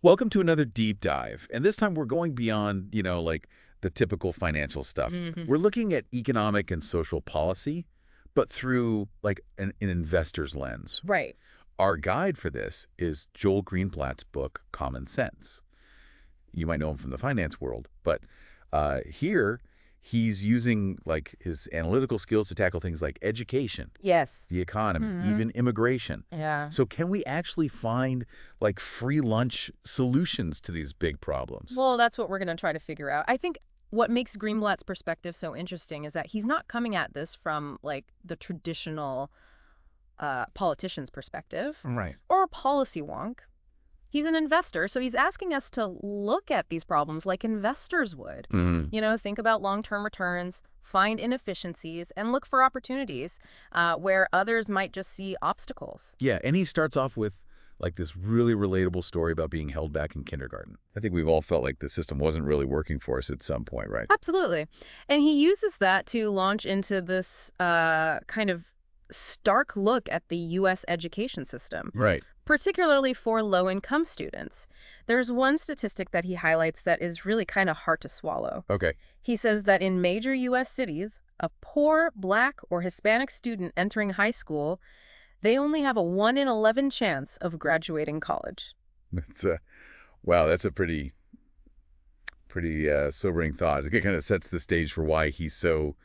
Welcome to another deep dive. And this time we're going beyond, like the typical financial stuff. Hmm. We're looking at economic and social policy, but through like an investor's lens. Right. Our guide for this is Joel Greenblatt's book, Common Sense. You might know him from the finance world, but here he's using like his analytical skills to tackle things like education, Yes. the economy, Hmm. even immigration. Yeah. So can we actually find like free lunch solutions to these big problems? Well, that's what we're going to try to figure out. I think what makes Greenblatt's perspective so interesting is that he's not coming at this from like the traditional politician's perspective Right. or a policy wonk. He's an investor, so he's asking us to look at these problems like investors would. Hmm. Think about long-term returns, find inefficiencies, and look for opportunities where others might just see obstacles. Yeah, and he starts off with like this really relatable story about being held back in kindergarten. I think we've all felt like the system wasn't really working for us at some point, right? Absolutely. And he uses that to launch into this kind of stark look at the U.S. education system, Right. particularly for low-income students. There's one statistic that he highlights that is really kind of hard to swallow. Okay. He says that in major U.S. cities, a poor Black or Hispanic student entering high school, they only have a 1 in 11 chance of graduating college. That's wow, that's a pretty sobering thought. It kind of sets the stage for why he's so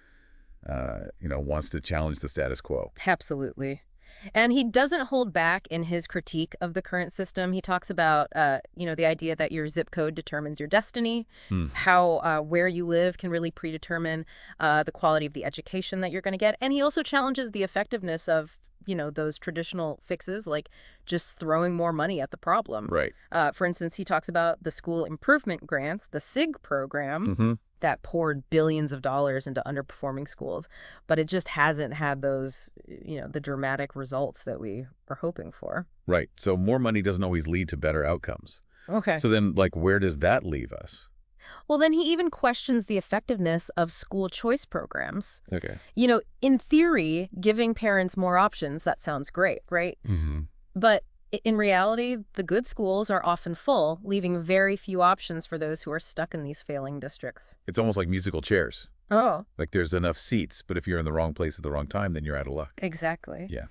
wants to challenge the status quo. Absolutely. And he doesn't hold back in his critique of the current system. He talks about, the idea that your zip code determines your destiny, Hmm. how where you live can really predetermine the quality of the education that you're going to get. And he also challenges the effectiveness of, those traditional fixes, like just throwing more money at the problem. Right. For instance, he talks about the school improvement grants, the SIG program, Hmm. that poured billions of dollars into underperforming schools, but it just hasn't had those, the dramatic results that we are hoping for. Right. So more money doesn't always lead to better outcomes. Okay. So then, like, where does that leave us? Well, then he even questions the effectiveness of school choice programs. Okay. In theory, giving parents more options, that sounds great, right? Hmm. But in reality, the good schools are often full, leaving very few options for those who are stuck in these failing districts. It's almost like musical chairs. Oh, Like there's enough seats, but if you're in the wrong place at the wrong time, then you're out of luck. exactly. Yeah.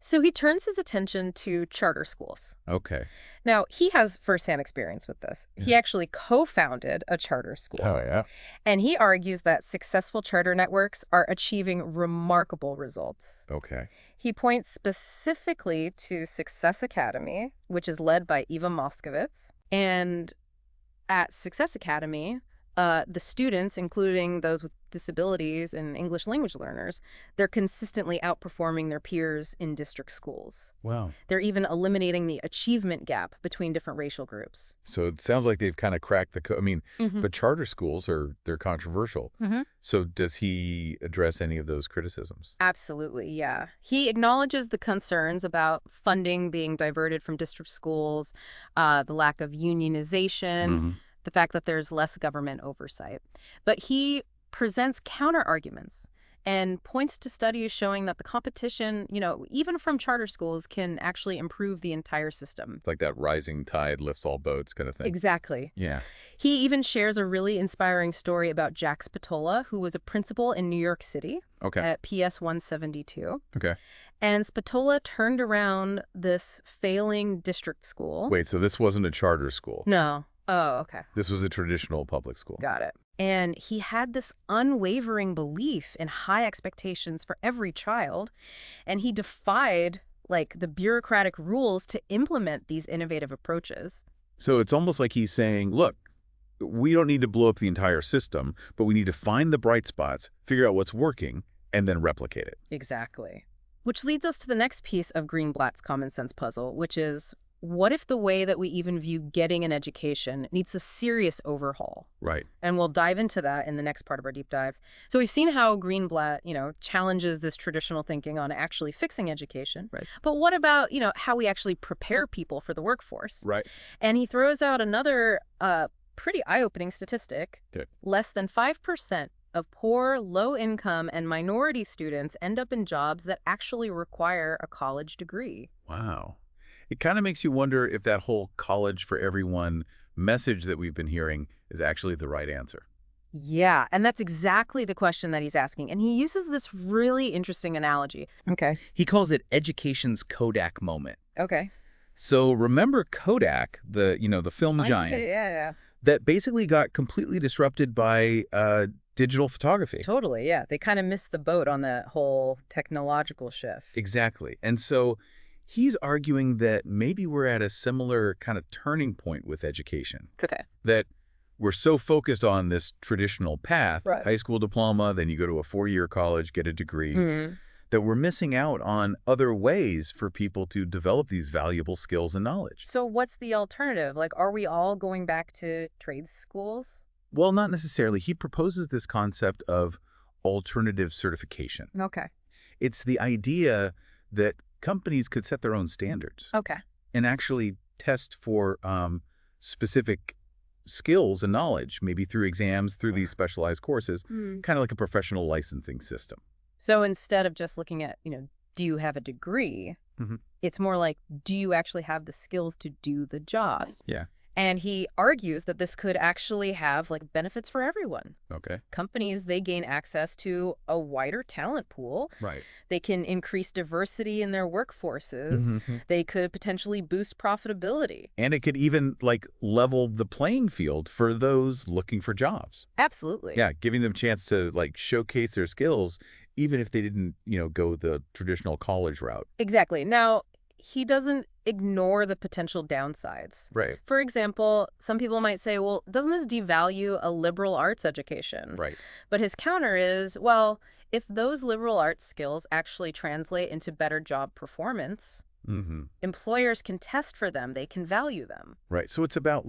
So he turns his attention to charter schools. Okay. Now, he has firsthand experience with this. He actually co-founded a charter school. Oh, yeah. And he argues that successful charter networks are achieving remarkable results. Okay. He points specifically to Success Academy, which is led by Eva Moskowitz. And at Success Academy, the students, including those with disabilities and English language learners, they're consistently outperforming their peers in district schools. Wow. They're even eliminating the achievement gap between different racial groups. So it sounds like they've kind of cracked the code. I mean, Mhm. but charter schools they're controversial. Mhm. So does he address any of those criticisms? Absolutely, yeah. He acknowledges the concerns about funding being diverted from district schools, the lack of unionization, Hmm. the fact that there's less government oversight. But he presents counter-arguments and points to studies showing that the competition, even from charter schools, can actually improve the entire system. Like that rising tide lifts all boats kind of thing. Exactly. Yeah. He even shares a really inspiring story about Jack Spatola, who was a principal in New York City Okay. at PS 172. Okay. And Spatola turned around this failing district school. Wait, so this wasn't a charter school. No. Oh, okay. This was a traditional public school. Got it. And he had this unwavering belief in high expectations for every child, and he defied like the bureaucratic rules to implement these innovative approaches. So it's almost like he's saying, look, we don't need to blow up the entire system, but we need to find the bright spots, figure out what's working, and then replicate it. Exactly. Which leads us to the next piece of Greenblatt's common sense puzzle, which is, what if the way that we even view getting an education needs a serious overhaul? Right. And we'll dive into that in the next part of our deep dive. So we've seen how Greenblatt, challenges this traditional thinking on actually fixing education. Right. But what about, how we actually prepare people for the workforce? Right. And he throws out another pretty eye-opening statistic. Okay. Less than 5% of poor, low-income, and minority students end up in jobs that actually require a college degree. Wow. It kind of makes you wonder if that whole college for everyone message that we've been hearing is actually the right answer. Yeah, and that's exactly the question that he's asking. And he uses this really interesting analogy. Okay. He calls it education's Kodak moment. Okay. So remember Kodak, the film giant, Yeah. that basically got completely disrupted by digital photography. Totally, yeah. They kind of missed the boat on the whole technological shift. Exactly. And so he's arguing that maybe we're at a similar kind of turning point with education. Okay. That we're so focused on this traditional path, Right. high school diploma, then you go to a 4-year college, get a degree, Mhm. that we're missing out on other ways for people to develop these valuable skills and knowledge. So what's the alternative? Like, are we all going back to trade schools? Well, not necessarily. He proposes this concept of alternative certification. Okay. It's the idea that companies could set their own standards Okay. and actually test for specific skills and knowledge, maybe through exams, through these specialized courses, kind of like a professional licensing system. So instead of just looking at, do you have a degree, Mhm. it's more like, do you actually have the skills to do the job? Yeah. And he argues that this could actually have like benefits for everyone. Okay. Companies, they gain access to a wider talent pool. Right. They can increase diversity in their workforces. They could potentially boost profitability. And it could even level the playing field for those looking for jobs. Absolutely. Yeah, giving them a chance to showcase their skills, even if they didn't, go the traditional college route. Exactly. Now, he doesn't ignore the potential downsides. Right. For example, some people might say, well, doesn't this devalue a liberal arts education? Right. But his counter is, well, if those liberal arts skills actually translate into better job performance, employers can test for them, they can value them. Right. So it's about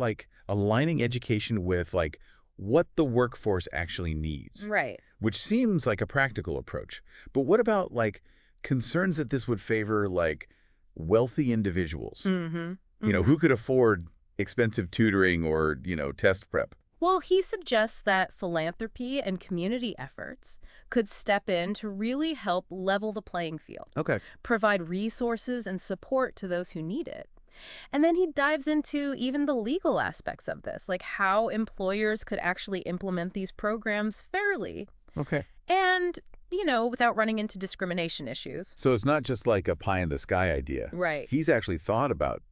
aligning education with what the workforce actually needs. Right. Which seems like a practical approach. But what about concerns that this would favor wealthy individuals? Who could afford expensive tutoring or, test prep? Well, he suggests that philanthropy and community efforts could step in to really help level the playing field, Okay. provide resources and support to those who need it. And then he dives into even the legal aspects of this, like how employers could actually implement these programs fairly Okay. and, without running into discrimination issues. So it's not just a pie in the sky idea. Right. He's actually thought about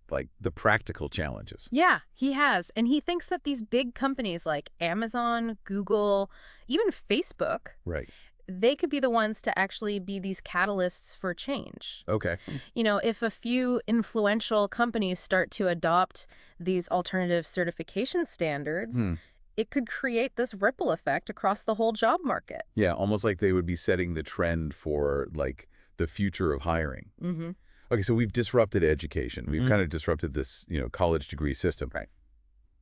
the practical challenges. Yeah, he has. And he thinks that these big companies like Amazon, Google, even Facebook, Right. they could be the ones to actually be these catalysts for change. Okay. If a few influential companies start to adopt these alternative certification standards, it could create this ripple effect across the whole job market. Yeah, almost like they would be setting the trend for the future of hiring. Okay, so we've disrupted education. We've kind of disrupted this, college degree system. Right.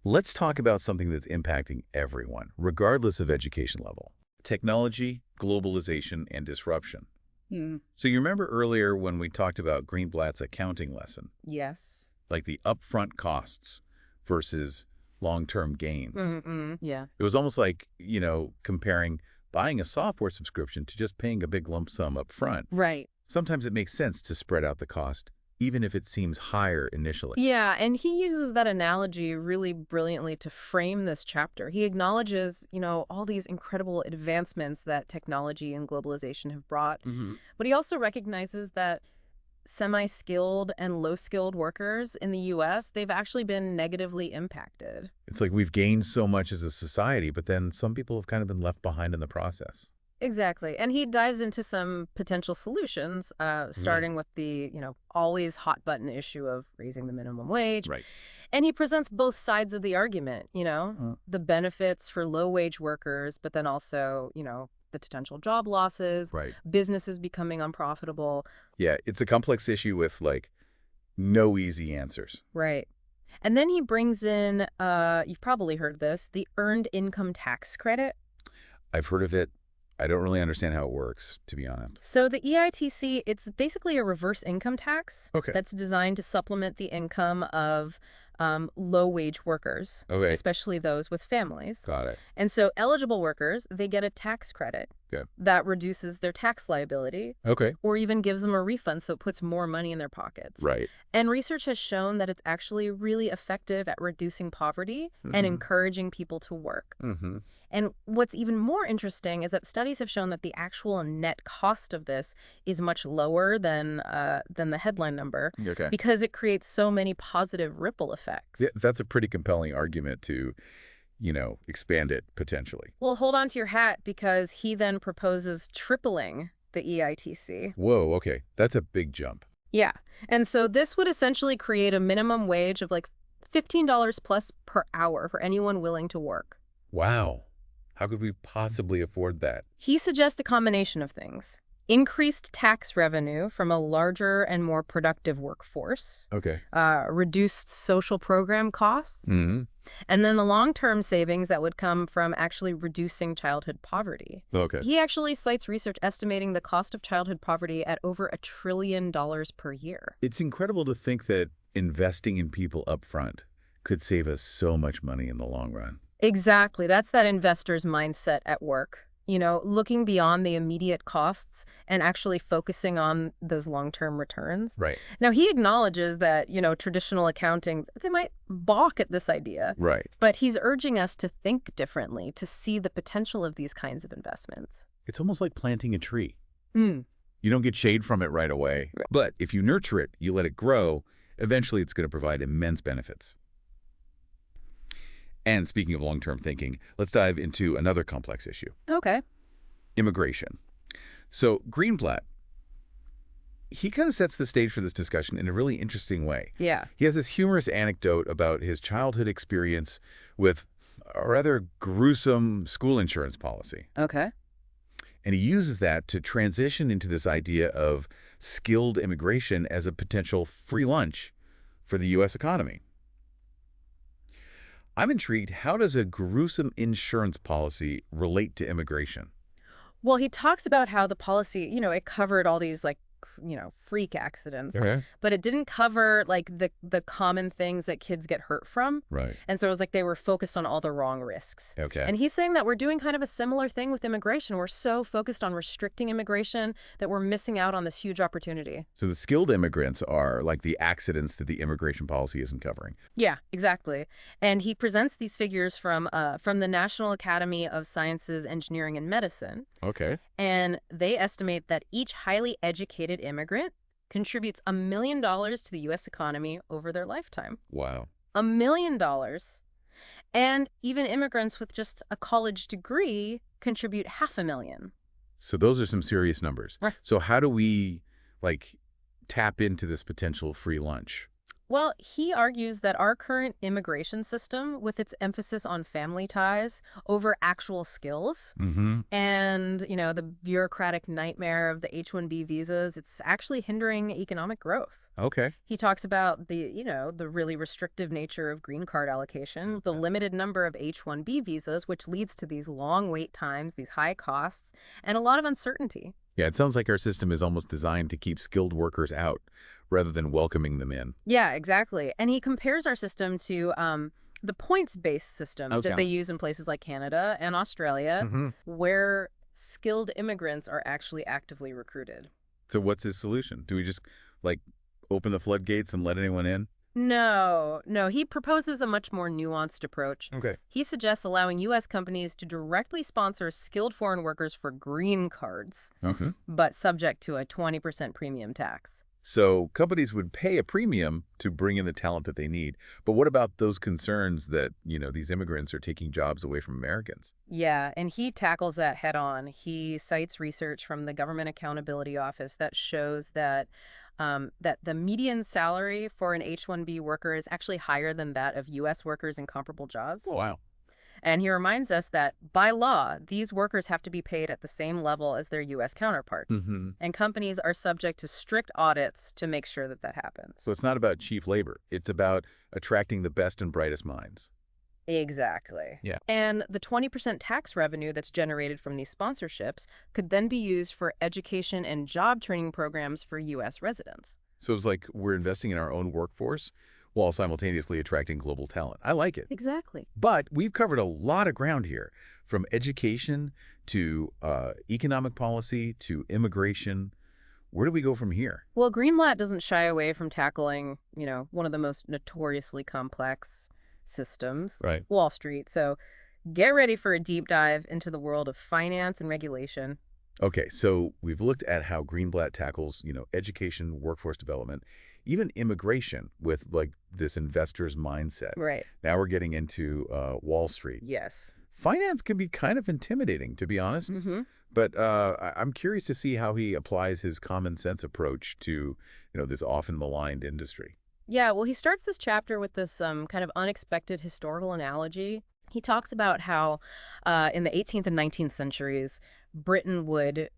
Let's talk about something that's impacting everyone, regardless of education level. Technology, globalization, and disruption. So you remember earlier when we talked about Greenblatt's accounting lesson, Yes. the upfront costs versus long-term gains. Yeah. It was almost comparing buying a software subscription to just paying a big lump sum up front. Right. Sometimes it makes sense to spread out the cost, even if it seems higher initially. Yeah, and he uses that analogy really brilliantly to frame this chapter. He acknowledges, all these incredible advancements that technology and globalization have brought. But he also recognizes that semi-skilled and low-skilled workers in the U.S., they've actually been negatively impacted. It's we've gained so much as a society, but then some people have kind of been left behind in the process. Exactly. And he dives into some potential solutions, starting with the, always hot button issue of raising the minimum wage. Right. And he presents both sides of the argument, the benefits for low-wage workers, but then also, the potential job losses, Right. businesses becoming unprofitable. Yeah, it's a complex issue with no easy answers. Right. And then he brings in, you've probably heard this, the earned income tax credit. I've heard of it. I don't really understand how it works, to be honest. So the EITC, it's basically a reverse income tax Okay. that's designed to supplement the income of low-wage workers, Okay. especially those with families. Got it. And so eligible workers, they get a tax credit Okay. that reduces their tax liability Okay. or even gives them a refund so it puts more money in their pockets. Right. And research has shown that it's actually really effective at reducing poverty and encouraging people to work. Mm-hmm. And what's even more interesting is that studies have shown that the actual net cost of this is much lower than the headline number Okay. because it creates so many positive ripple effects. Yeah, that's a pretty compelling argument to, expand it potentially. Well, hold on to your hat because he then proposes tripling the EITC. Whoa, okay. That's a big jump. Yeah. And so this would essentially create a minimum wage of like $15 plus per hour for anyone willing to work. Wow. How could we possibly afford that? He suggests a combination of things. Increased tax revenue from a larger and more productive workforce, Okay. reduced social program costs, Mm-hmm. and then the long-term savings that would come from actually reducing childhood poverty. Okay. He actually cites research estimating the cost of childhood poverty at over $1 trillion per year. It's incredible to think that investing in people up front could save us so much money in the long run. Exactly. That's that investor's mindset at work. Looking beyond the immediate costs and actually focusing on those long-term returns. Right. Now, he acknowledges that, traditional accounting, they might balk at this idea. Right. But he's urging us to think differently, to see the potential of these kinds of investments. It's almost like planting a tree. Mm. You don't get shade from it right away. Right. But if you nurture it, you let it grow, eventually it's going to provide immense benefits. And speaking of long-term thinking, let's dive into another complex issue. Okay. Immigration. So Greenblatt, he kind of sets the stage for this discussion in a really interesting way. Yeah. He has this humorous anecdote about his childhood experience with a rather gruesome school insurance policy. Okay. And he uses that to transition into this idea of skilled immigration as a potential free lunch for the U.S. economy. I'm intrigued, how does a gruesome insurance policy relate to immigration? Well, he talks about how the policy, it covered all these freak accidents, but it didn't cover like the common things that kids get hurt from. Right. And so it was like they were focused on all the wrong risks. Okay. And he's saying that we're doing kind of a similar thing with immigration. We're so focused on restricting immigration that we're missing out on this huge opportunity. So the skilled immigrants are like the accidents that the immigration policy isn't covering. Yeah, exactly. And he presents these figures from the National Academy of Sciences, Engineering, and Medicine. Okay. And they estimate that each highly educated immigrant contributes $1 million to the U.S. economy over their lifetime. Wow. $1 million. And even immigrants with just a college degree contribute $500,000. So those are some serious numbers. Right. So how do we, tap into this potential free lunch? Well, he argues that our current immigration system, with its emphasis on family ties over actual skills, and, the bureaucratic nightmare of the H-1B visas, it's actually hindering economic growth. Okay. He talks about the really restrictive nature of green card allocation, the limited number of H-1B visas, which leads to these long wait times, these high costs, and a lot of uncertainty. Yeah, it sounds like our system is almost designed to keep skilled workers out rather than welcoming them in. Yeah, exactly. And he compares our system to the points-based system that they use in places like Canada and Australia, where skilled immigrants are actually actively recruited. So what's his solution? Do we just, open the floodgates and let anyone in? No. He proposes a much more nuanced approach. Okay. He suggests allowing U.S. companies to directly sponsor skilled foreign workers for green cards, but subject to a 20% premium tax. So companies would pay a premium to bring in the talent that they need. But what about those concerns that, these immigrants are taking jobs away from Americans? Yeah, and he tackles that head on. He cites research from the Government Accountability Office that shows that the median salary for an H-1B worker is actually higher than that of U.S. workers in comparable jobs. Oh, wow. And he reminds us that, by law, these workers have to be paid at the same level as their U.S. counterparts. And companies are subject to strict audits to make sure that happens. So it's not about cheap labor. It's about attracting the best and brightest minds. Exactly. Yeah. And the 20% tax revenue that's generated from these sponsorships could then be used for education and job training programs for U.S. residents. So it's like we're investing in our own workforce while simultaneously attracting global talent. I like it. Exactly. But we've covered a lot of ground here, from education to economic policy to immigration. Where do we go from here? Well, Greenblatt doesn't shy away from tackling, one of the most notoriously complex systems, Right. Wall Street. So get ready for a deep dive into the world of finance and regulation. Okay, so we've looked at how Greenblatt tackles, education, workforce development, even immigration with like this investor's mindset. Right. Now we're getting into Wall Street. Yes. Finance can be kind of intimidating, to be honest. Mm-hmm. But I'm curious to see how he applies his common sense approach to, this often maligned industry. Yeah, well, he starts this chapter with this kind of unexpected historical analogy. He talks about how in the 18th and 19th centuries, Britain would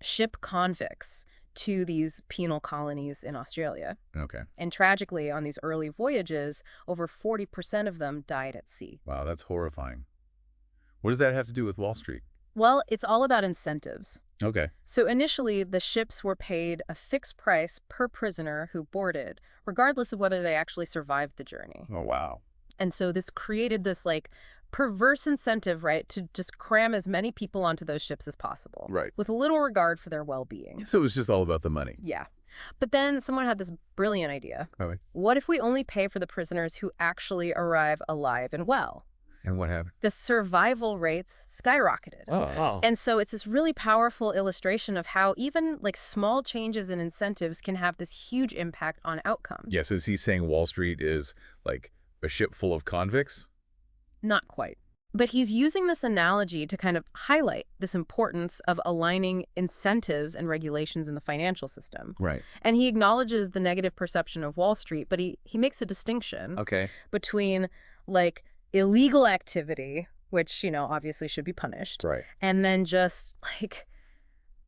ship convicts to these penal colonies in Australia. Okay. And tragically, on these early voyages, over 40% of them died at sea. Wow, that's horrifying. What does that have to do with Wall Street? Well, it's all about incentives. Okay. So initially, the ships were paid a fixed price per prisoner who boarded, regardless of whether they actually survived the journey. Oh, wow. And so this created this perverse incentive, right, to just cram as many people onto those ships as possible. Right. With little regard for their well-being. So it was just all about the money. Yeah. But then someone had this brilliant idea. Okay. What if we only pay for the prisoners who actually arrive alive and well? And what happened? The survival rates skyrocketed. Oh. And so it's this really powerful illustration of how even small changes in incentives can have this huge impact on outcomes. Yes, is he saying Wall Street is like a ship full of convicts? Not quite. But he's using this analogy to kind of highlight this importance of aligning incentives and regulations in the financial system. Right. And he acknowledges the negative perception of Wall Street, but he makes a distinction between illegal activity, which, obviously should be punished, Right. and then just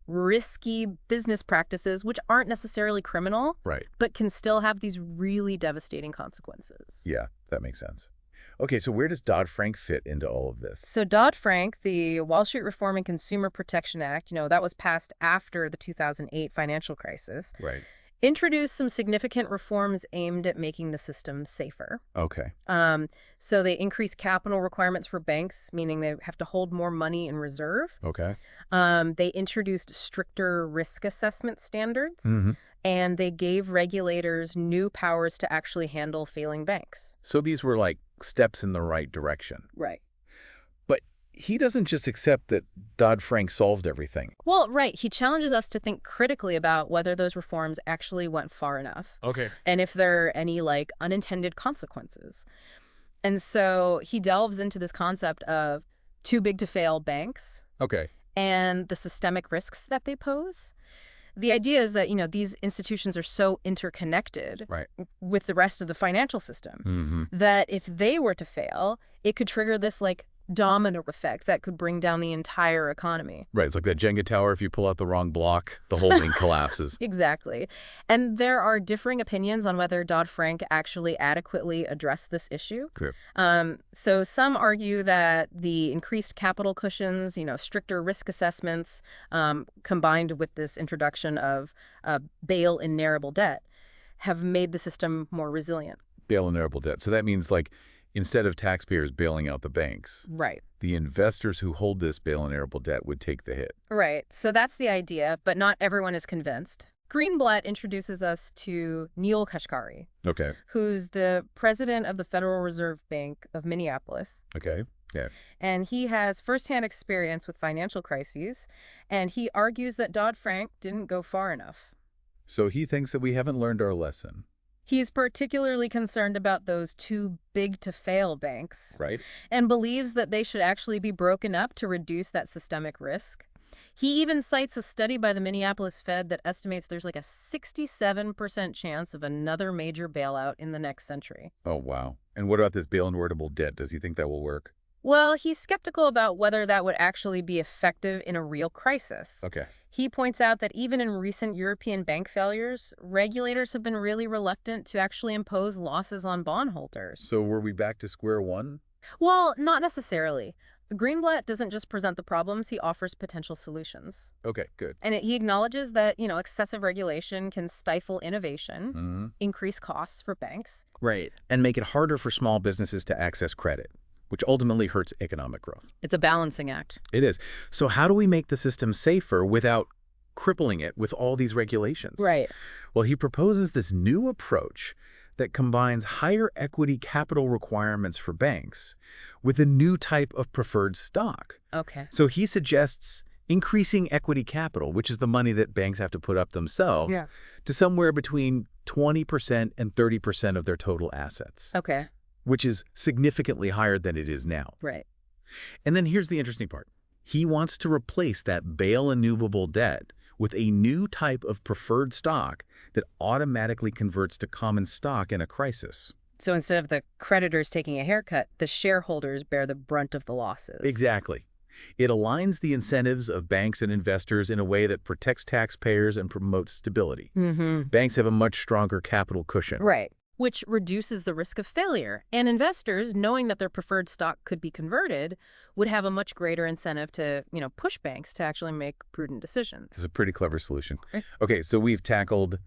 risky business practices, which aren't necessarily criminal, Right. but can still have these really devastating consequences. Yeah, that makes sense. Okay, so where does Dodd-Frank fit into all of this? So Dodd-Frank, the Wall Street Reform and Consumer Protection Act, that was passed after the 2008 financial crisis, Right. introduced some significant reforms aimed at making the system safer. Okay. So they increased capital requirements for banks, meaning they have to hold more money in reserve. Okay. They introduced stricter risk assessment standards, and they gave regulators new powers to actually handle failing banks. So these were like steps in the right direction. Right. But he doesn't just accept that Dodd-Frank solved everything. Well, right. He challenges us to think critically about whether those reforms actually went far enough. Okay. And if there are any unintended consequences. And so he delves into this concept of too big to fail banks. Okay. And the systemic risks that they pose. The idea is that, these institutions are so interconnected with the rest of the financial system that if they were to fail, it could trigger this domino effect that could bring down the entire economy. Right. It's like that Jenga tower. If you pull out the wrong block, the whole thing collapses. Exactly. And there are differing opinions on whether Dodd-Frank actually adequately addressed this issue. Clear. So some argue that the increased capital cushions, stricter risk assessments, combined with this introduction of bail in narrable debt, have made the system more resilient. Bail in narrable debt. So that means instead of taxpayers bailing out the banks, right, the investors who hold this bail in arable debt would take the hit. Right. So that's the idea, but not everyone is convinced. Greenblatt introduces us to Neil Kashkari, Okay. who's the president of the Federal Reserve Bank of Minneapolis. Okay. Yeah. And he has firsthand experience with financial crises, and he argues that Dodd-Frank didn't go far enough. So he thinks that we haven't learned our lesson. He's particularly concerned about those too big to fail banks. Right. And believes that they should actually be broken up to reduce that systemic risk. He even cites a study by the Minneapolis Fed that estimates there's a 67% chance of another major bailout in the next century. Oh, wow. And what about this bail in arable debt? Does he think that will work? Well, he's skeptical about whether that would actually be effective in a real crisis. Okay. He points out that even in recent European bank failures, regulators have been really reluctant to actually impose losses on bondholders. So were we back to square one? Well, not necessarily. Greenblatt doesn't just present the problems, he offers potential solutions. Okay, good. And he acknowledges that, excessive regulation can stifle innovation, Hmm. increase costs for banks. Right. And make it harder for small businesses to access credit, which ultimately hurts economic growth. It's a balancing act. It is. So how do we make the system safer without crippling it with all these regulations? Right. Well, he proposes this new approach that combines higher equity capital requirements for banks with a new type of preferred stock. Okay. So he suggests increasing equity capital, which is the money that banks have to put up themselves, Yeah. to somewhere between 20% and 30% of their total assets, Okay. which is significantly higher than it is now. Right. And then here's the interesting part. He wants to replace that bail-annewable debt with a new type of preferred stock that automatically converts to common stock in a crisis. So instead of the creditors taking a haircut, the shareholders bear the brunt of the losses. Exactly. It aligns the incentives of banks and investors in a way that protects taxpayers and promotes stability. Mm-hmm. Banks have a much stronger capital cushion. Right. Which reduces the risk of failure. And investors, knowing that their preferred stock could be converted, would have a much greater incentive to, push banks to actually make prudent decisions. This is a pretty clever solution. Right. Okay, so we've tackled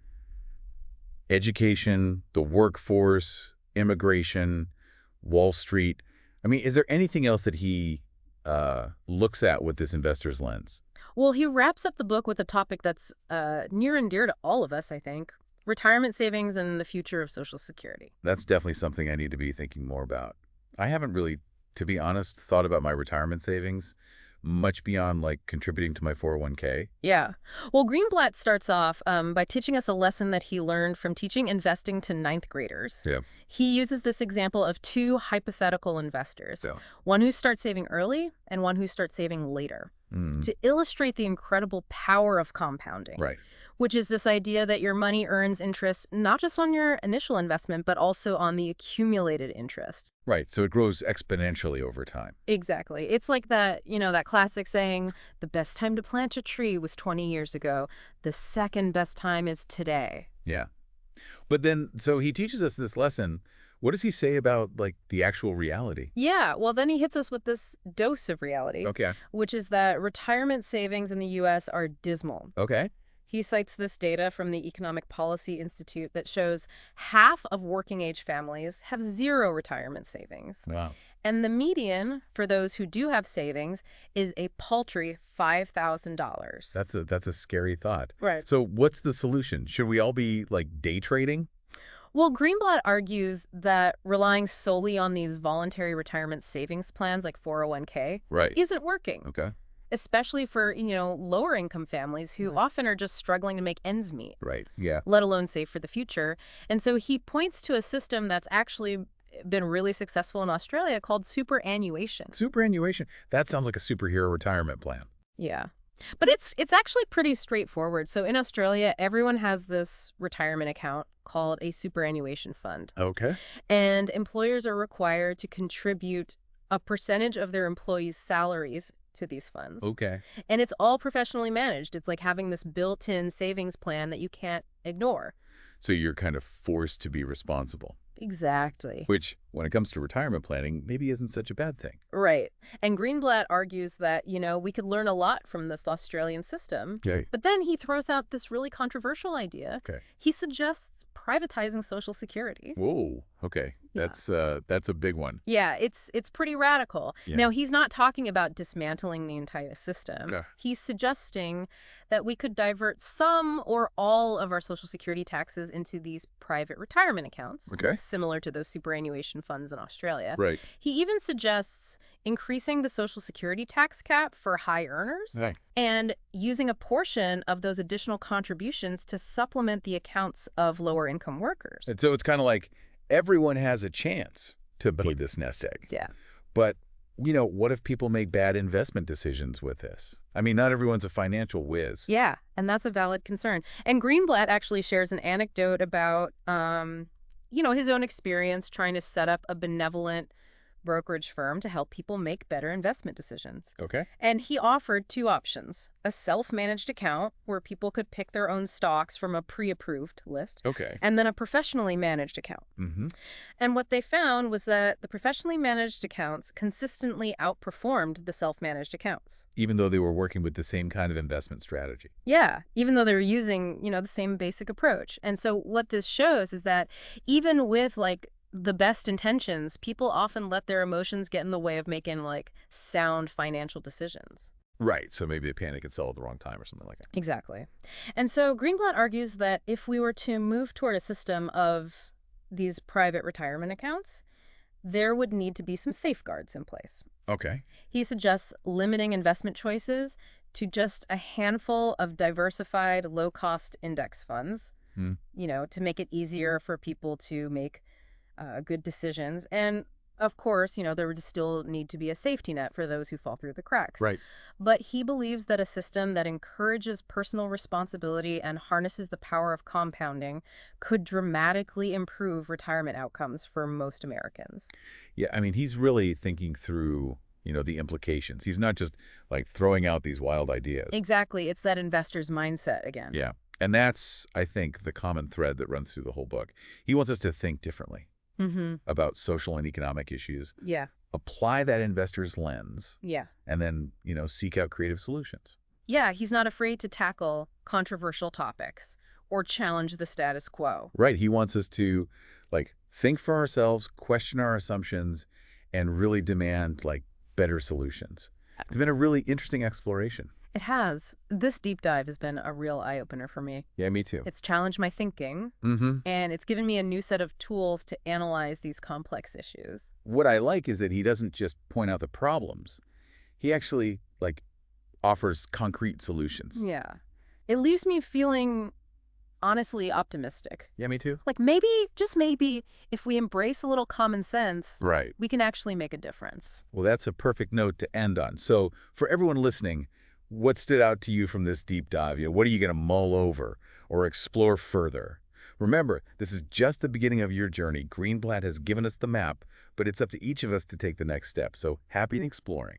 education, the workforce, immigration, Wall Street. I mean, is there anything else that he looks at with this investor's lens? Well, he wraps up the book with a topic that's near and dear to all of us, I think. Retirement savings and the future of Social Security. That's definitely something I need to be thinking more about. I haven't really, to be honest, thought about my retirement savings much beyond like contributing to my 401k. Yeah. Well, Greenblatt starts off by teaching us a lesson that he learned from teaching investing to ninth graders. Yeah. He uses this example of two hypothetical investors, Yeah. one who starts saving early and one who starts saving later, to illustrate the incredible power of compounding. Right. Which is this idea that your money earns interest not just on your initial investment, but also on the accumulated interest. Right. So it grows exponentially over time. Exactly. It's like that, that classic saying, the best time to plant a tree was 20 years ago. The second best time is today. Yeah. But then, so he teaches us this lesson. What does he say about like the actual reality? Yeah, well, then he hits us with this dose of reality, Okay. which is that retirement savings in the U.S. are dismal. Okay. He cites this data from the Economic Policy Institute that shows half of working-age families have zero retirement savings. Wow. And the median for those who do have savings is a paltry $5,000. That's a scary thought. Right. So what's the solution? Should we all be like day trading? Well, Greenblatt argues that relying solely on these voluntary retirement savings plans like 401k Right. isn't working. Okay. Especially for, lower income families who often are just struggling to make ends meet, Right. Yeah. let alone save for the future. And so he points to a system that's actually been really successful in Australia called superannuation. Superannuation. That sounds like a superhero retirement plan. Yeah. But it's actually pretty straightforward. So in Australia, everyone has this retirement account called a superannuation fund. Okay. And employers are required to contribute a percentage of their employees' salaries to these funds. Okay. And it's all professionally managed. It's like having this built-in savings plan that you can't ignore. So you're kind of forced to be responsible, Exactly. which when it comes to retirement planning, maybe isn't such a bad thing. Right. And Greenblatt argues that, we could learn a lot from this Australian system. Okay. But then he throws out this really controversial idea. Okay. He suggests privatizing Social Security. Whoa. Okay. Yeah. That's a big one. Yeah, it's pretty radical. Yeah. Now, he's not talking about dismantling the entire system. Okay. He's suggesting that we could divert some or all of our Social Security taxes into these private retirement accounts, Okay. similar to those superannuation funds in Australia. Right. He even suggests increasing the Social Security tax cap for high earners Right. and using a portion of those additional contributions to supplement the accounts of lower income workers. And so it's kind of like everyone has a chance to build this nest egg. Yeah. But, what if people make bad investment decisions with this? I mean, not everyone's a financial whiz. Yeah, and that's a valid concern. And Greenblatt actually shares an anecdote about, his own experience trying to set up a benevolent brokerage firm to help people make better investment decisions. Okay. And he offered two options: a self-managed account where people could pick their own stocks from a pre-approved list, Okay. and then a professionally managed account. Mm-hmm. And what they found was that the professionally managed accounts consistently outperformed the self-managed accounts. Even though they were working with the same kind of investment strategy. Yeah, even though they were using, the same basic approach. And so what this shows is that even with the best intentions, people often let their emotions get in the way of making sound financial decisions. Right. So maybe they panic and sell at the wrong time or something like that. Exactly. And so Greenblatt argues that if we were to move toward a system of these private retirement accounts, there would need to be some safeguards in place. Okay. He suggests limiting investment choices to just a handful of diversified, low-cost index funds, Hmm. to make it easier for people to make good decisions. And of course, there would still need to be a safety net for those who fall through the cracks. Right. But he believes that a system that encourages personal responsibility and harnesses the power of compounding could dramatically improve retirement outcomes for most Americans. Yeah. I mean, he's really thinking through, the implications. He's not just throwing out these wild ideas. Exactly. It's that investor's mindset again. Yeah. And that's, I think, the common thread that runs through the whole book. He wants us to think differently Mm-hmm. about social and economic issues, Yeah. apply that investor's lens, Yeah. and then, seek out creative solutions. Yeah, he's not afraid to tackle controversial topics or challenge the status quo. Right. He wants us to, think for ourselves, question our assumptions, and really demand, better solutions. It's been a really interesting exploration. It has. This deep dive has been a real eye-opener for me. Yeah, me too. It's challenged my thinking, Mm-hmm. and it's given me a new set of tools to analyze these complex issues. What I like is that he doesn't just point out the problems. He actually, offers concrete solutions. Yeah. It leaves me feeling honestly optimistic. Yeah, me too. Maybe, just maybe, if we embrace a little common sense, Right. we can actually make a difference. Well, that's a perfect note to end on. So for everyone listening, what stood out to you from this deep dive? What are you going to mull over or explore further? Remember, this is just the beginning of your journey. Greenblatt has given us the map, but it's up to each of us to take the next step. So happy exploring.